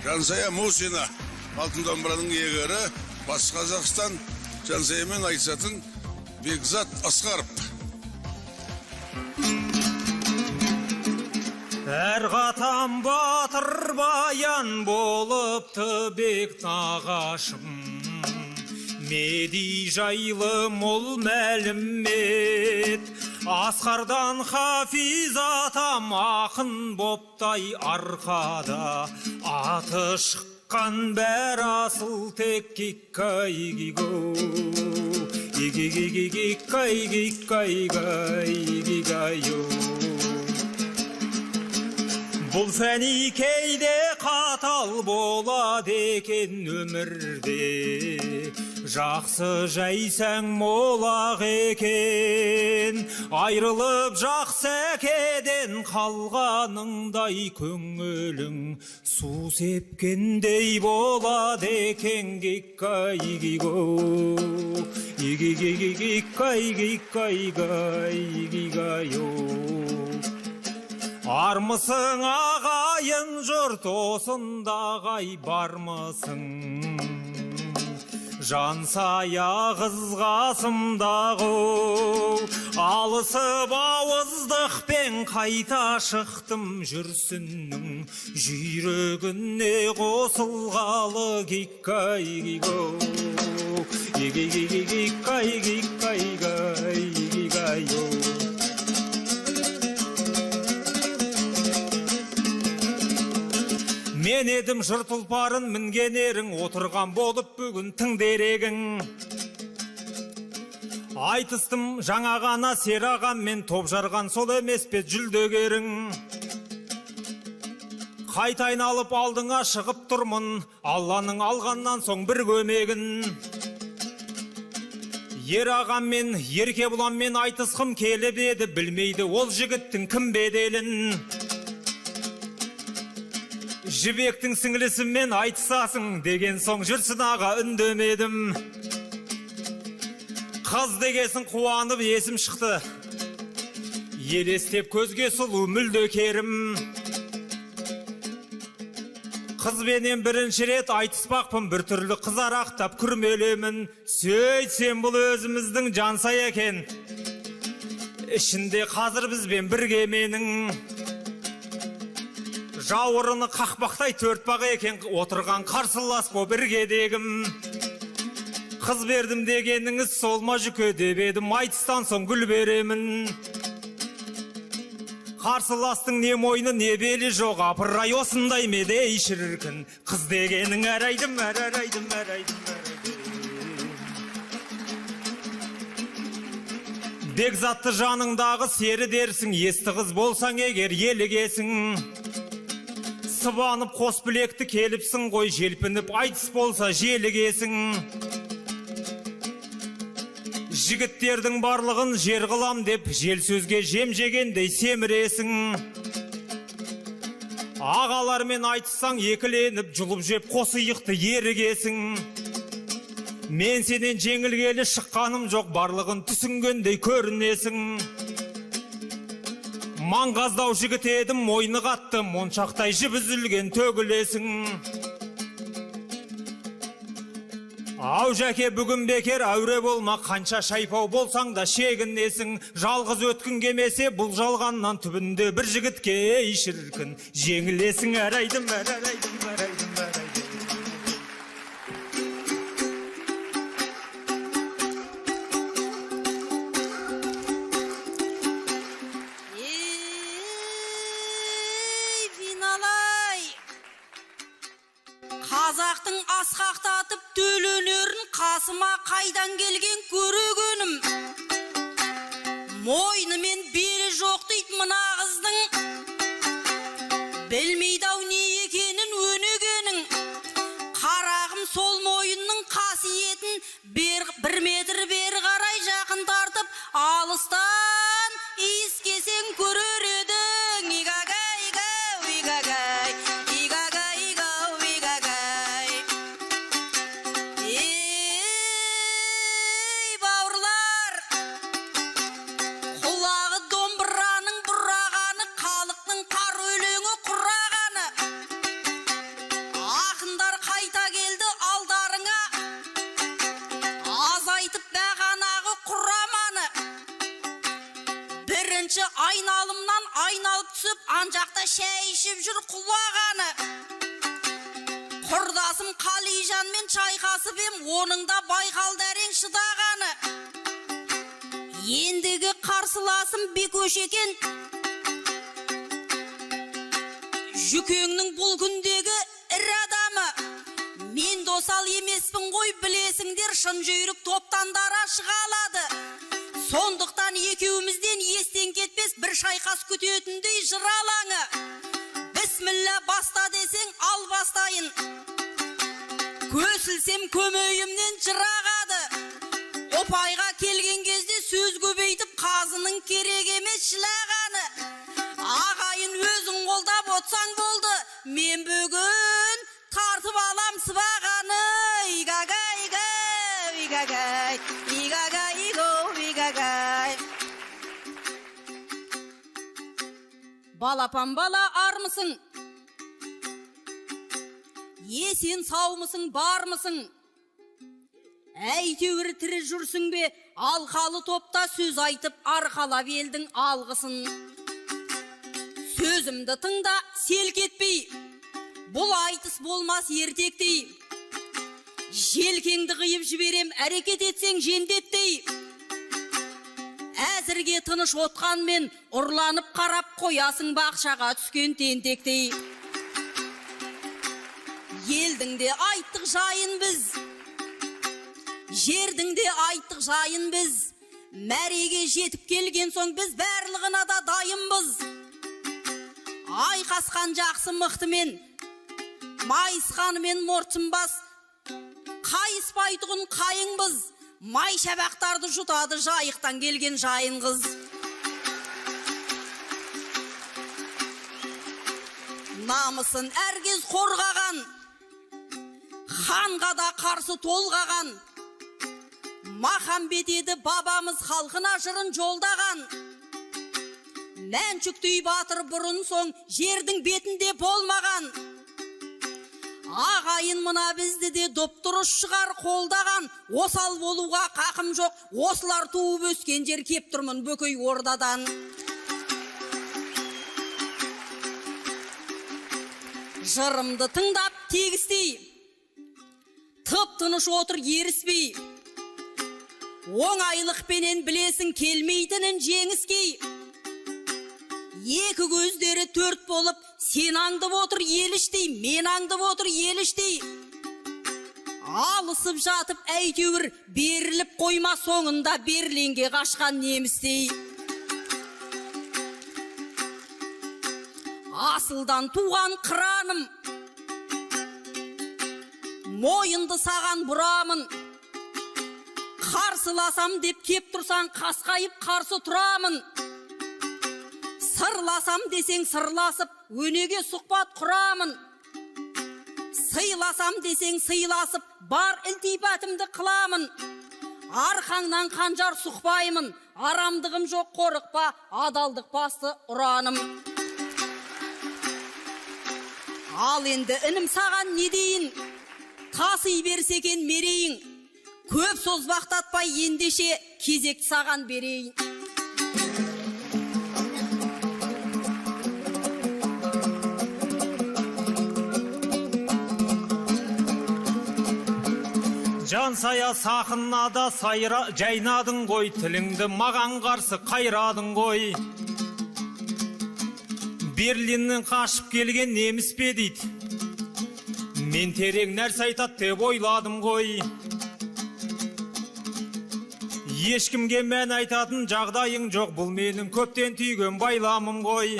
Жансая Мусина, алтын домбыраның иегері, Батыс Қазақстан Жансаямен айтысатын Бекзат Асқаров. Әр қатам батыр баян болыпты бек нағашым, меди жайлы мол мәлімет. Асқардан Хафиз атам ақын боптай арқада, аты шыққан бәр асыл тек кикай-гиго, гикай-гикай-гикай-гай-гигайо. Бұл фәни кейде қатал болады екен өмірде, жақсы жайсаң молақ екен, айрылып жақсы әкеден қалғаныңдай көңілің су сепкендей болады екен. Гикай-гиго, гикай-гикай-гай-гигайо. Армысың ағайын жұрт осындағай бармысың, Жансая қызғасымдағы алысып ауыздықпен қайта шықтым жүрсіннің жүйрігіне қосылғалы. Гикай-гиго, гикай-гикай-гай-гигайо. Мен едім жыр тұлпарын мінген ерің, отырған болып бүгін тың дерегің. Айтыстым жаңа ғана серағаммен, топ жарған сол емес пе жүлдегерің. Қайта айналып алдыңа шығып тұрмын, Алланың алғаннан соң бір көмегін. Ер ағаммен, ерке бұламмен айтысқым келіп еді, білмейді ол жігіттің кім беделін. Жібектің сіңілісімен айтысасың деген соң жүрсін аға үндемедім. Қыз дегесін қуанып есім шықты, елестеп көзге сұлу мүлде керім. Қызбенен бірінші рет айтыспақпын, бір түрлі қызарақтап күрмелемін. Сөйтсем бұл өзіміздің Жансая екен, ішінде қазір бізбен бірге менің. Жауырыны қақпақтай төртпақ екен, отырған қарсылас боп біргедегім. Қыз бердім дегеніңіз сол ма жүке деп едім, айтыстан соң гүл беремін. Қарсыластың не мойны не белі жоқ, апырай осындай медей шіркін. Қыз дегенің әрайдым, әрайдым, әрайдым. Бекзатты жаныңдағы сері дерсің, есті қыз болсаң егер елігесің. Сыбанып қос білекті келіпсің ғой, желпініп айтыс болса желігесің. Жігіттердің барлығын жер қылам деп, жел сөзге жем жегендей семіресің. Ағалармен айтыссаң екіленіп, жұлып жеп қос иықты ерігесің. Мен сенен жеңілгелі шыққаным жоқ, барлығын түсінгендей көрінесің. Маңғаздау жігіт едім, мойны қатты, моншақтай жіп үзілген төгілесің. Ау жәке бүгін бекер әуре болма, қанша шайпау болсаң да шегінесің. Жалғыз өткін кемесе бұл жалғаннан түбінде бір жігітке ей шіркін. Жеңілесің әрайдым, әрайдым, әрайдым, әрайдым. Қазақтың асқақтатып төленерін қасыма қайдан келген көрегенім. Мойны мен белі жоқ дейді мына қыздың, білмейді-ау не екенін өнегенің. Қарағым сол мойынның қасиетін бір метр бері қарай жақын тартып, алыстан иіскесең көрер едің. Игагай-гау, игагай, игагай-гау, игагай. Ей, бауырлар, құлағы домбыраның бұрағаны Бірінші айналымнан айналып түсіп, анжақта шәй ішіп жүр құлағаны. Құрдасым Қалижанмен чайқасып ем, оның да байқалды әрең шыдағаны. Ендігі қарсыласым Бекөш екен. Жүкеңнің бұл күндегі ірі адамы. Мен досал емеспін ғой, білесіңдер, шын жүйрік топтан дара шыға алады. Сондықтан екеумізден естен кетпес бір шайқас күтетіндей жыр алаңы. Бісміллә баста десең ал бастайын. Көсілсем көмейімнен жырағады. Опайға келген кезде сөз көбейтіп, қазының керек емес шылағаны. Ағайын өзің қолдап отсаң болды, мен бүгін тартып алам сыбағаны. Игагай, игагай, игагай, игагай. Балапан бала армысың? Есен саумысың, бармысың? Әйтеуір тірі жүрсің бе? Алқалы топта сөз айтып арқалап елдің алғысын. Сөзімді тыңда, селк етпей, бұл айтыс болмас ертектей. Желкеңді қиып жіберем, әрекет етсең жендеттей. Әзірге тыныш отқанмен ұрланып қарап қоясың бақшаға түскен тентектей. Елдің де айттық жайын біз, жердің де айттық жайын біз. Мәреге жетіп келген соң біз барлығына да дайынбыз. Айқасқан жақсы мықтымен, майысқанымен мортынбас, қайыспайтұғын қайыңбыз. Май шабақтарды жұтады жайықтан келген жайын қыз. Намысын әркез қорғаған, ханға да қарсы толғаған. Махамбет еді бабамыз, халқына жырын жолдаған. Мәншүктей батыр бұрын соң жердің бетінде болмаған. Ағайын мына бізді де доптұрыш шығар қолдаған. Осал болуға қақым жоқ, осылар туып өскен жер кеп тұрмын Бөкей Ордадан. Жырымды тыңдап тегістей, тып-тыныш отыр еріспей. Оңайлықпенен білесің келмейтінін жеңіскей. Екі көздері төрт болып, сен аңдып отыр еліштей, мен аңдып отыр еліштей. Алысып жатып әйтеуір беріліп қойма, соңында Берлинге қашқан немістей. Асылдан туған қыраным, мойынды саған бұрамын. Қарсыласам деп кеп тұрсаң, қасқайып қарсы тұрамын. Сырласам десең сырласып, өнеге сұхбат құрамын. Сыйласам десең сыйласып, бар ілтипатымды қыламын. Арқаңнан қанжар сұқпаймын, арамдығым жоқ қорықпа, адалдық басты ұраным. Ал енді інім саған не дейін, тасый берсекен мерейін. Көп созбақтатпай ендеше кезекті саған берейін. Жан сая сақынада сайра жайнадың ғой, тіліңді маған қарсы қайрадың ғой. Берлиннен қашып келген неміс пе дейді, мен терең нәрсе айтат деп ойладым ғой. Ешкімге мән айтатын жағдайың жоқ, бұл менің көптен түйген байламым ғой.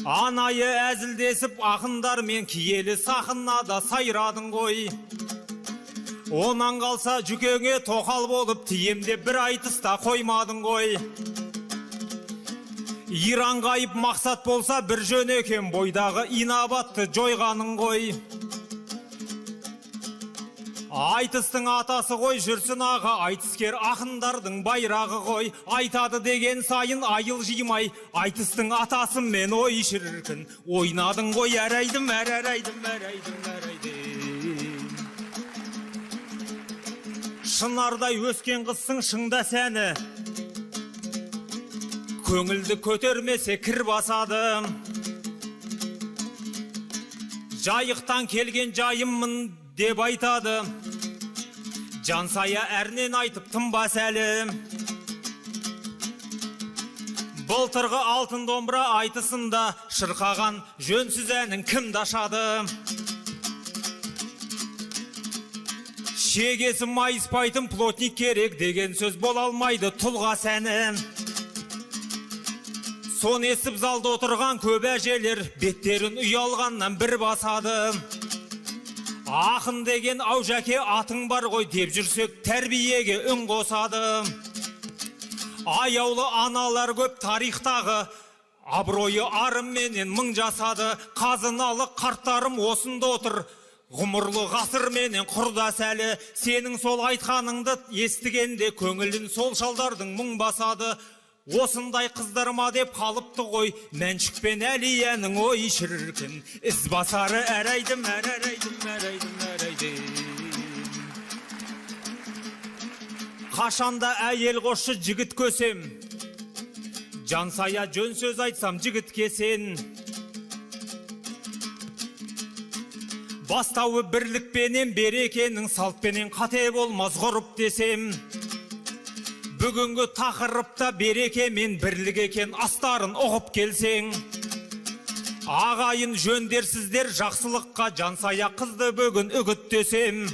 Анайы әзілдесіп ақындар мен киелі сақынада сайрадың ғой. Онан қалса жүкеңе тоқал болып тиемде бір айтыста қоймадың ғой. Иран қайып мақсат болса бір жөн екен, бойдағы инабатты жойғаның ғой. Айтыстың атасы ғой, жүрсін аға, айтыскер ақындардың байрағы ғой. Айтады деген сайын айыл жимай, айтыстың атасы мен ой шіркін. Ойнадың ғой, әрайдым, әрайдым, әрайдым, әрайдым. Шынардай өскен қызсың шыңда сәні, көңілді көтермесе кір басады. Жайықтан келген жайыммын деп айтады. Жансая әрнен айтып тынбас әлі. Былтырғы алтын домбыра айтысында шырқаған жөнсіз әнін кімді ашады? Шегесі майыспайтын плотник керек деген сөз бола алмайды тұлға сәні. Сон есіп залда отырған көп әжелер беттерін ұялғаннан бір басады. Ақын деген ау жәке атың бар ғой деп жүрсек тәрбиеге үн қосады. Аяулы аналар көп тарихтағы, абыройы арымменен мың жасады. Қазыналы қарттарым осында отыр, ғұмырлы ғасырменен құрдас әлі. Сенің сол айтқаныңды естігенде көңілін сол шалдардың мұң басады. Осындай қыздырма деп қалыпты ғой, Мәншік пен Әлияның ой шіркін. Із басары әрайдым, әрайдым, әрайдым, әрайдым. Қашанда әйел қошы жігіт көсем, Жансая жөн сөз айтсам жігіт кесен. Бастауы бірлікпенен берекенің, салтпенен қате болмас ғұрып десем. Бүгінгі тақырыпта береке мен бірлік екен, астарын ұғып келсең. Ағайын жөндерсіздер жақсылыққа, Жансая қызды бүгін үгіттесем.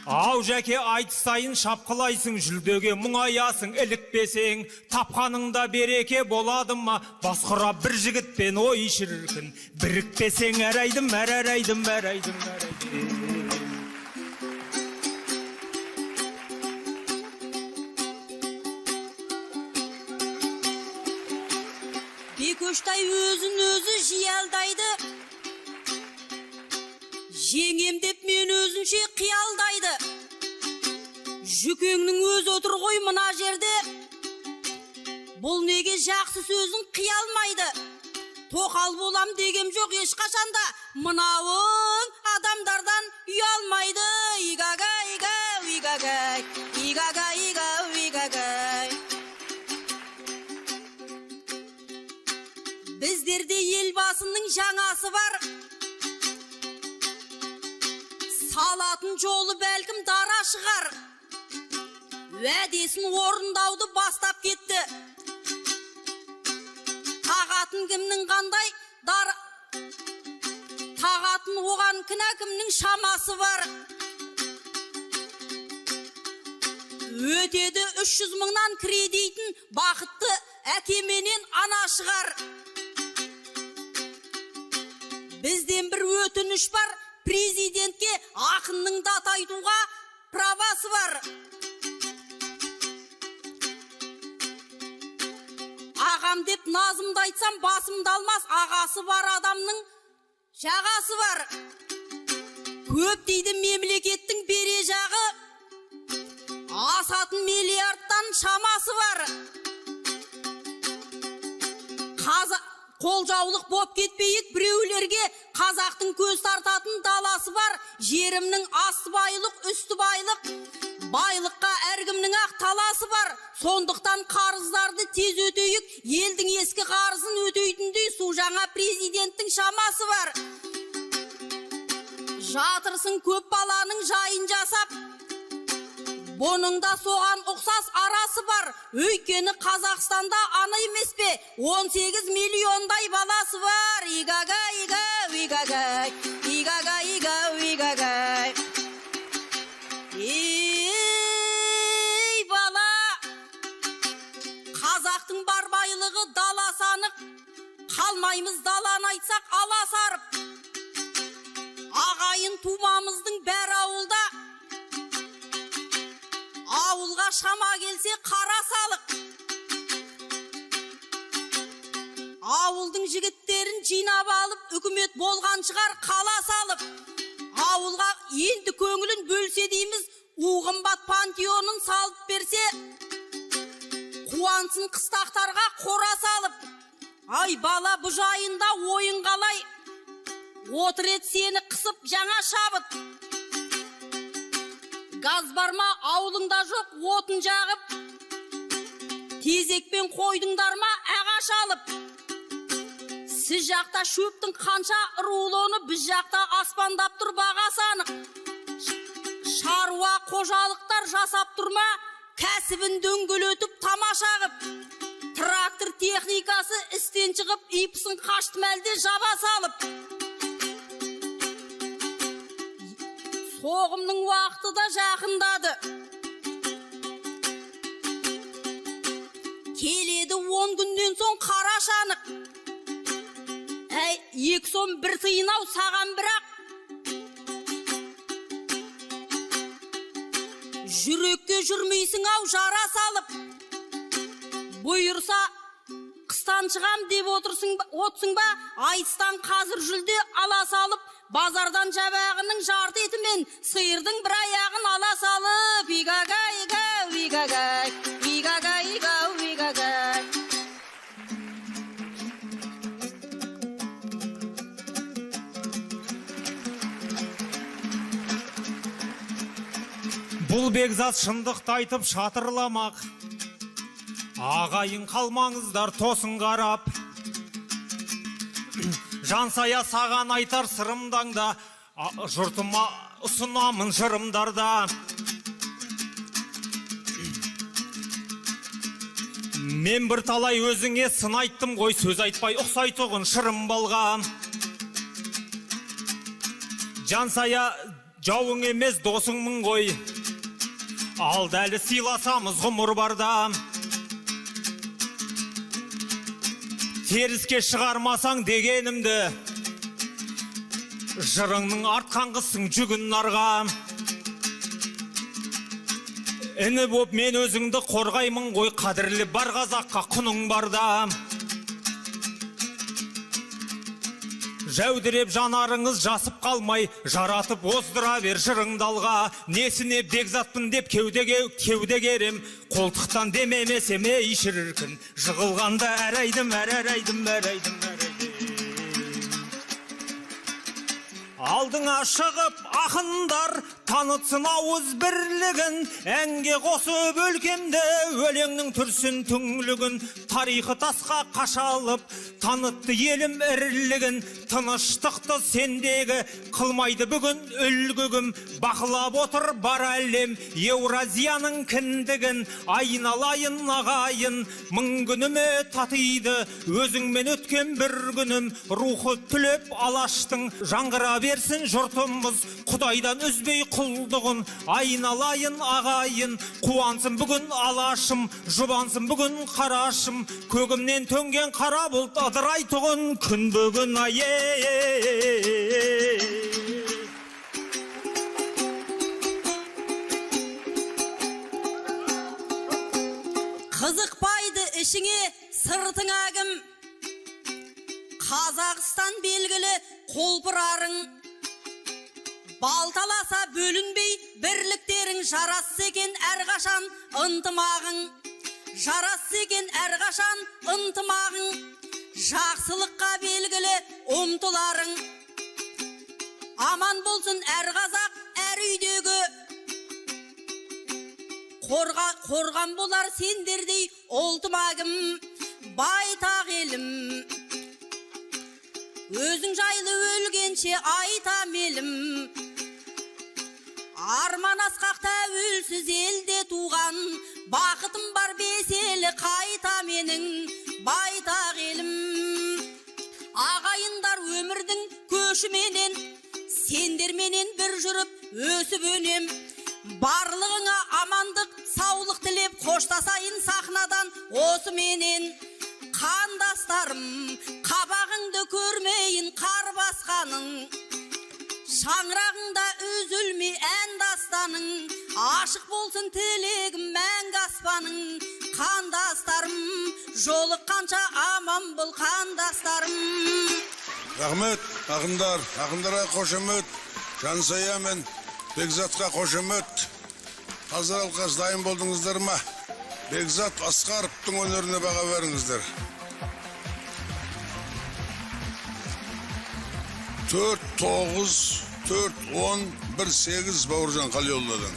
Ау жәке айтысайын шапқылайсың, жүлдеге мұңаясың ілікпесең. Тапқаныңда береке болады ма, басқұра бір жігітпен ой шіркін. Бірікпесең әрайдым, әрайдым, әрайдым, әрайдым. Бекөштай өзін өзі жиялдайды, жеңем деп мен өзінше қиялдайды. Жүкеңнің өз отыр ғой мына жерде, бұл неге жақсы сөзін қиялмайды. Тоқал болам дегем жоқ ешқашанда, мынауың адамдардан ұялмайды. Игага, ига, игагай, игага, ига, игагай. Біздерде елбасының жаңасы бар, салатын жолы бәлкім дара шығар. Уәдесін орындауды бастап кетті. Тағатын кімнің қандай дара, тағатын оған кінә кімнің шамасы бар. Өтеді 300 мыңнан кредитін бақытты әкеменен ана шығар. Бізден бір өтініш бар, президентке ақынның дат айтуға правасы бар. Ағам деп назымды айтсам басымды алмас, ағасы бар адамның жағасы бар. Көп дейді мемлекеттің бере жағы, асатын миллиардтан шамасы бар. Қолжаулық боп кетпейік біреулерге, қазақтың көз тартатын даласы бар. Жерімнің асты байлық, үсті байлық, байлыққа әркімнің ақ таласы бар. Сондықтан қарыздарды тез өтейік, елдің ескі қарызын өтейтіндей су жаңа президенттің шамасы бар. Жатырсың көп баланың жайын жасап, бұның да соған ұқсас арасы бар. Өйткені Қазақстанда ана емес пе, 18 миллиондай баласы бар. Игага, ига, игагай, игага, ига, игагай. Ей бала, қазақтың бар байлығы дала санық, қалмаймыз даланы айтсақ ала сарып. Ағайын тумамыздың бәрі ауылда, ауылға шама келсе қара салық. Ауылдың жігіттерін жинап алып, үкімет болған шығар қала салып. Ауылға енді көңілін бөлсе дейміз, уғымбат пантеонын салып берсе, қуансын қыстақтарға қора салып. Ай бала, бұ жайында ойын қалай, отыр ет сені қысып жаңа шабыт. Газ бар ма ауылыңда жоқ, отын жағып, тезекпен қойдыңдар ма ағаш алып? Сіз жақта шөптің қанша рулоны, біз жақта аспандап тұр бағасы анық. Шаруа қожалықтар жасап тұр ма, кәсібін дөңгелетіп тамаша қып. Трактор техникасы істен шығып, ипсін қашты мәлде жаба салып. Соғымның уақыты да жақындады. Келеді 10 күнден соң қарашанық. Әй, 2 сом 1 тиын-ау саған бірақ. Жүрекке жүрмейсің-ау жара салып. Бұйырса, қыстан шығам деп отсың ба, айтыстан қазір жүлде ала салып, базардан жабағының жарты етімен сиырдың бір аяғын ала салып. Игагай-гау, игагай, игагай-гау, игагай. Бұл бекзат шындықты айтып шатырламақ. Ағайын қалмаңыздар тосын қарап. Жансая саған айтар сырымдаңда, жұртыма ұсынамын жырымдарда. Мен бір талай өзіңе сын айттым ғой, сөз айтпай ұқсайтұғын шырым балға. Жансая жауың емес досыңмын ғой, алды әлі сыйласамыз ғұмыр барда. Теріске шығармасаң дегенімді, жырыңның артқанғысың жүгін нарға. Іні боп мен өзіңді қорғаймын ғой, қадірлі бар қазаққа құның барда. Жәудіреп жанарыңыз жасып қалмай, жаратып оздыра бер жырыңдалға. Несіне бекзатпын деп кеуде керем, қолтықтан демемесеме ишіріркін. Жығылғанда әрайдым, әрайдым, әрайдым, әрайдым. Алдыңа шығып ақындар, танытсын ауыз бірлігін, әнге қосып өлкемді, өлеңнің түрсін түңлігін. Тарихы тасқа қашалып, танытты елім ірілігін, тыныштықты сендегі қылмайды бүгін үлгігім. Бақылап отыр бар әлем Еуразияның кіндігін, айналайын ағайын, мың күніме татиды өзіңмен өткен бір күнім. Рухы түлеп алаштың, жаңғыра берсін жұртымыз, Құдайдан үзбей құлдығын. Айналайын ағайын, қуансın бүгін алашым, жұбансın бүгін қарашым. Көгімнен төнген қара бұлт адырайтұғын күн бүгін ае. Қызықпайды ішіңе сыртың әгім, Қазақстан белгілі қолпырарың. Балталаса бөлінбей бірліктерің, жарасы екен әрқашан ынтымағың. Жарасы екен әрқашан ынтымағың, жақсылыққа белгілі ұмтыларың. Аман болсын әр қазақ әр үйдегі, қорған болар сендердей ұлтымағым. Байтақ елім, өзің жайлы өлгенше айтам елім. Арман асқақ тәуелсіз елде туған, бақытым бар беселі қайта менің байтақ елім. Ағайындар өмірдің көшіменен, сендерменен бір жүріп өсіп өнем. Барлығыңа амандық, саулық тілеп қоштасайын сахнадан осы менен. Қандастарым, қабағыңды көрмейін қар басқаның, шаңырағыңда үзілмей ән дастаның. Ашық болсын тілегім мәңгі аспаның. Қандастарым, жолыққанша аман бол қандастарым. Рахмет, ақындарға қошемет, Жансая мен Бекзатқа қошемет. Қазір алқас дайын болдыңыздар ма? Бекзат Асқаровтың өнеріне баға беріңіздер. 4-9, 4-10, 1-8 Бауыржан Қалиолладан.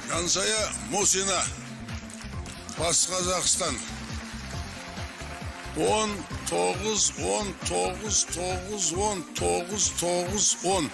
Жансая Мусина, Батыс Қазақстан. 19, 19, 9, 10, 9, 9, 10.